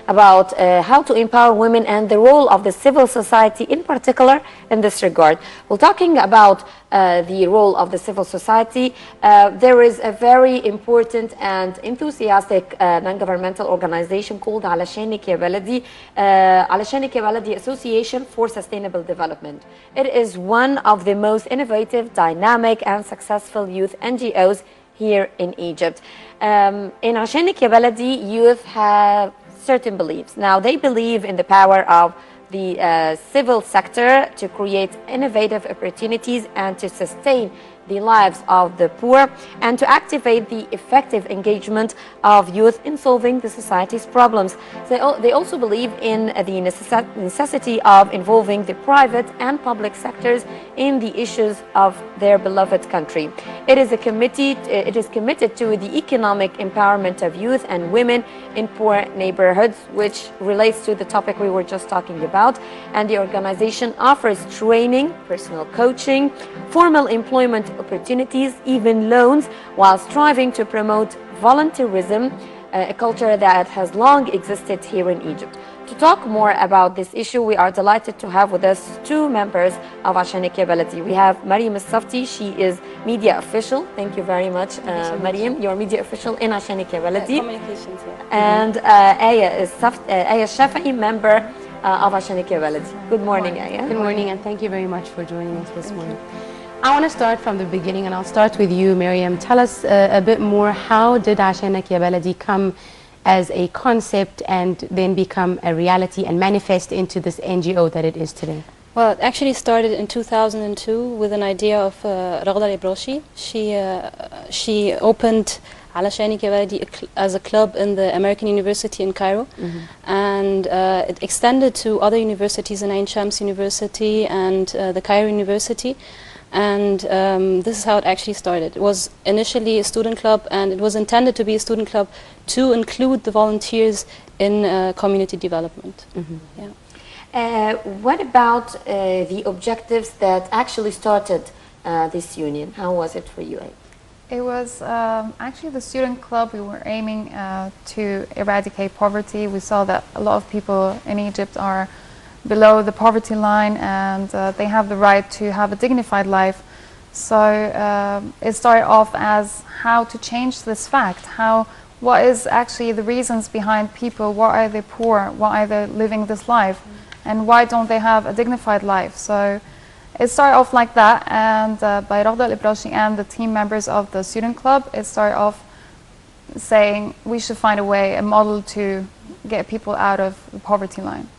about how to empower women and the role of the civil society in particular in this regard. We're talking about the role of the civil society. There is a very important and enthusiastic non-governmental organization called Alashanek Balady, Alashanek Balady Association for Sustainable Development. It is one of the most innovative, dynamic and successful youth NGOs here in Egypt. In Alashanek Balady, youth have certain beliefs. Now, they believe in the power of the civil sector to create innovative opportunities and to sustain the lives of the poor and to activate the effective engagement of youth in solving the society's problems. They also believe in the necessity of involving the private and public sectors in the issues of their beloved country. It is committed to the economic empowerment of youth and women in poor neighborhoods, which relates to the topic we were just talking about. And the organization offers training, personal coaching, formal employment opportunities, even loans, while striving to promote volunteerism, a culture that has long existed here in Egypt. To talk more about this issue, we are delighted to have with us two members of Alashanek Balady. We have Mariam Al-Safti. She is media official. Thank you very much, Mariam. You're media official in Alashanek Balady. Communications, yeah. And Aya Shafai, member of Alashanek Balady. Good morning, Aya. Good morning, and thank you very much for joining us this morning. I want to start from the beginning, and I'll start with you, Mariam. Tell us a bit more, how did Alashanek Balady come as a concept and then become a reality and manifest into this NGO that it is today? Well, it actually started in 2002 with an idea of Raghda Ibroshi. She opened Alashanek Balady as a club in the American University in Cairo, and it extended to other universities in Ain Shams University and the Cairo University. And this is how it actually started. It was initially a student club, and it was intended to be a student club to include the volunteers in community development. Yeah. What about the objectives that actually started this union? How was it for you? It was actually the student club. We were aiming to eradicate poverty. We saw that a lot of people in Egypt are below the poverty line, and they have the right to have a dignified life. So it started off as how to change this fact. What is actually the reasons behind people? Why are they poor? Why are they living this life? And why don't they have a dignified life? So it started off like that, and by Raghda Ibroshi and the team members of the student club, it started off saying we should find a way, a model to get people out of the poverty line.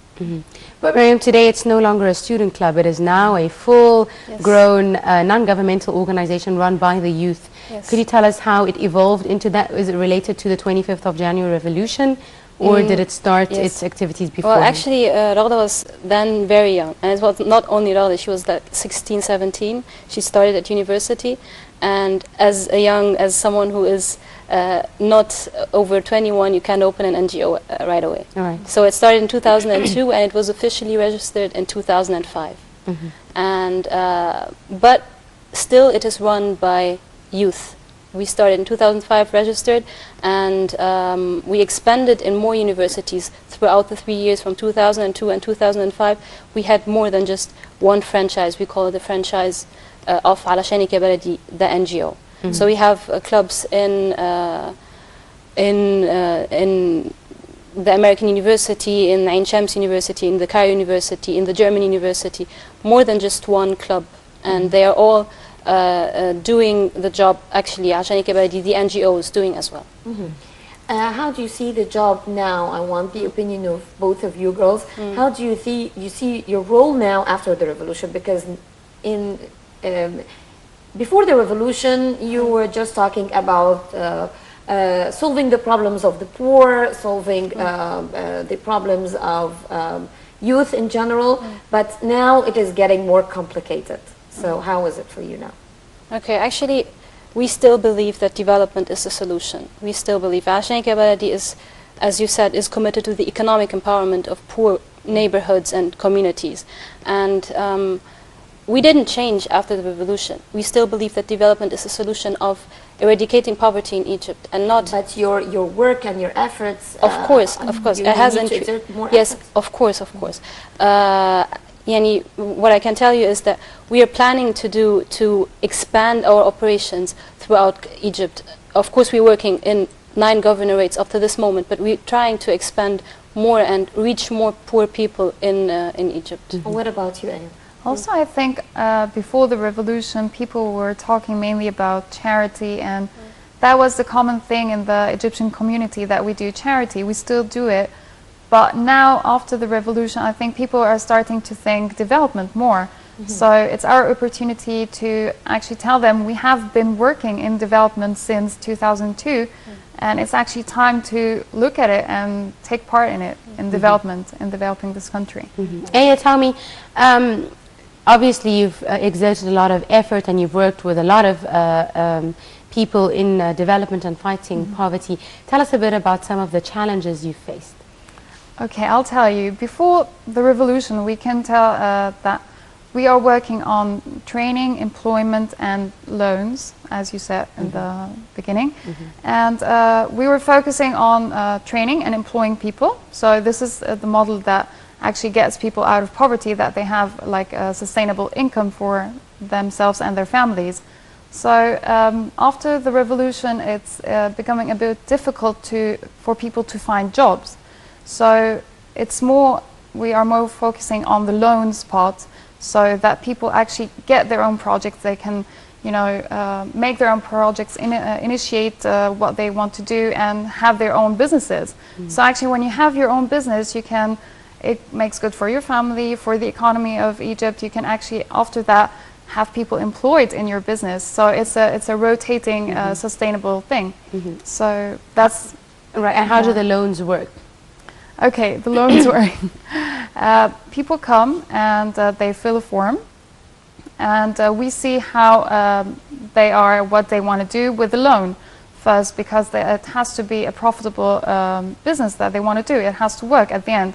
But Mariam, today it's no longer a student club. It is now a full-grown non-governmental organization run by the youth. Yes. Could you tell us how it evolved into that? Is it related to the 25th of January revolution, or did it start its activities before? Well, actually, Raghda was then very young, and it was not only Raghda. She was like 16, 17. She started at university, and as someone who is not over 21, you can open an NGO right away. So it started in 2002, and it was officially registered in 2005. And but still, it is run by youth. We started in 2005, registered, and we expanded in more universities throughout the 3 years from 2002 and 2005. We had more than just one franchise. We call it the franchise of Alashanek Balady, the NGO. So we have clubs in the American University, in Ain Shams University, in the Cairo University, in the German University, more than just one club, and they are all doing the job. Actually, Alashanek Balady, the NGO, is doing as well. How do you see the job now? I want the opinion of both of you girls. How do you see your role now after the revolution? Because before the revolution, you were just talking about solving the problems of the poor, solving the problems of youth in general, but now it is getting more complicated. So how is it for you now? Okay, actually, we still believe that development is the solution. We still believe Alashanek Balady is, as you said, is committed to the economic empowerment of poor neighborhoods and communities. And we didn't change after the revolution. We still believe that development is a solution of eradicating poverty in Egypt, and not. But your work and your efforts. Of course, you it has need to exert more yes, efforts. of course, of course. Yani, what I can tell you is that we are planning to expand our operations throughout Egypt. Of course, we're working in 9 governorates up to this moment, but we're trying to expand more and reach more poor people in Egypt. What about you, Aya? Also, I think before the revolution, people were talking mainly about charity, and that was the common thing in the Egyptian community, that we do charity. We still do it. But now, after the revolution, I think people are starting to think development more. So it's our opportunity to actually tell them we have been working in development since 2002, and it's actually time to look at it and take part in it, in development, in developing this country. Aya, tell me, obviously you've exerted a lot of effort and you've worked with a lot of people in development and fighting poverty. Tell us a bit about some of the challenges you've faced. Okay, I'll tell you. Before the revolution, we can tell that we are working on training, employment, and loans, as you said in the beginning. And we were focusing on training and employing people. So this is the model that actually gets people out of poverty, that they have like a sustainable income for themselves and their families. So after the revolution, it's becoming a bit difficult for people to find jobs. So it's we are more focusing on the loans part, so that people actually get their own projects. They can, make their own projects, initiate what they want to do, and have their own businesses. So actually, when you have your own business, it makes good for your family, for the economy of Egypt. You can actually, after that, have people employed in your business. So it's a rotating, sustainable thing. So that's right. And how do the loans work? Okay, the loans work. People come and they fill a form, and we see how they are, what they want to do with the loan first, because it has to be a profitable business that they want to do. It has to work at the end.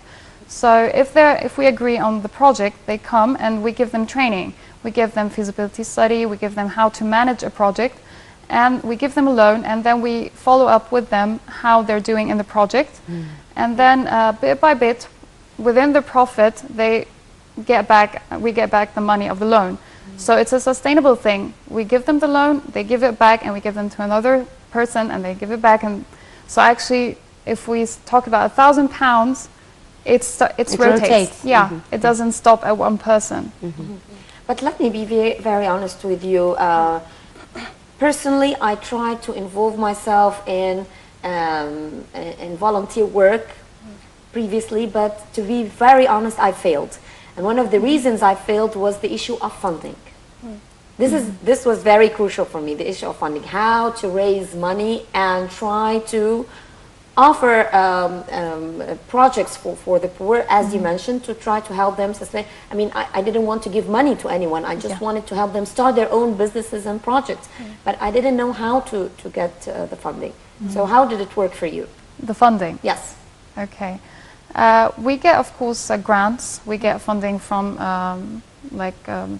So if we agree on the project, they come and we give them training. We give them feasibility study, we give them how to manage a project, and we give them a loan, and then we follow up with them how they're doing in the project. And then bit by bit, within the profit, we get back the money of the loan. So it's a sustainable thing. We give them the loan, they give it back, and we give them to another person, and they give it back. And so actually, if we talk about £1,000, it rotates. Yeah, it doesn't stop at one person. But let me be very honest with you. Personally, I try to involve myself in volunteer work previously, but to be very honest, I failed. And one of the reasons I failed was the issue of funding. This was very crucial for me, the issue of funding, how to raise money and try to offer projects for the poor, as you mentioned, to try to help them sustain. I mean, I didn't want to give money to anyone. I just wanted to help them start their own businesses and projects. But I didn't know how to get the funding. So how did it work for you? The funding? Yes. Okay. We get, of course, grants. We get funding from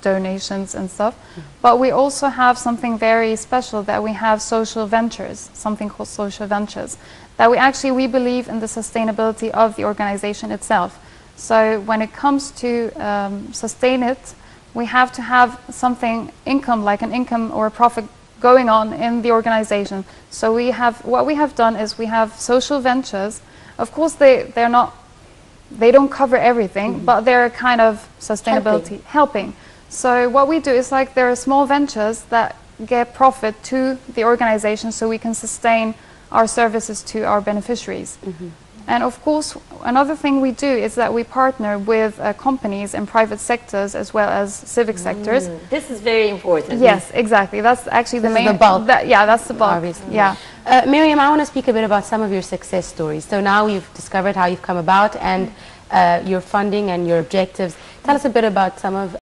donations and stuff. But we also have something very special, that we have social ventures, something called social ventures, that we believe in the sustainability of the organization itself. So when it comes to sustain it, we have to have something, like an income or a profit going on in the organization. So what we have done is we have social ventures. Of course, they don't cover everything, but they're kind of sustainability helping. So what we do is there are small ventures that get profit to the organization, so we can sustain our services to our beneficiaries. And of course, another thing we do is that we partner with companies and private sectors as well as civic sectors. This is very important. Yes, exactly. That's actually the main. The bulk. That's the bulk. Obviously. Yeah. Miriam, I want to speak a bit about some of your success stories. So now you've discovered how you've come about and your funding and your objectives. Tell us a bit about some of